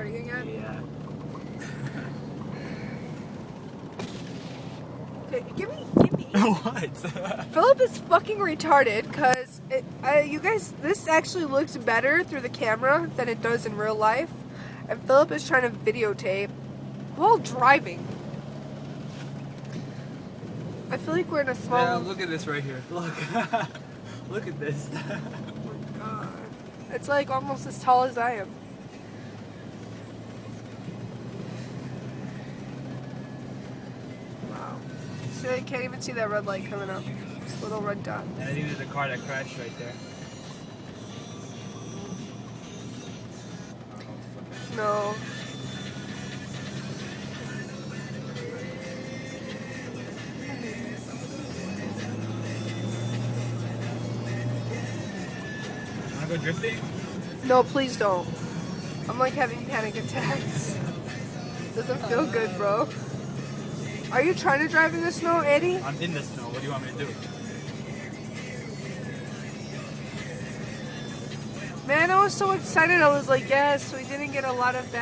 recording again? Yeah. Okay, give me. What? Philip is fucking retarded because you guys, this actually looks better through the camera than it does in real life. And Philip is trying to videotape while driving. I feel like we're in a small. Yeah, look at this right here. Look. Look at this. Oh my god. It's like almost as tall as I am. Wow. See, I can't even see that red light coming up. This little red dot. And I think there's a car that crashed right there. No. Wanna go drifting? No, please don't. I'm like having panic attacks. Doesn't feel good, bro. Are you trying to drive in the snow, Eddie? I'm in the snow. What do you want me to do? Man, I was so excited. I was like, yes, we didn't get a lot of bad.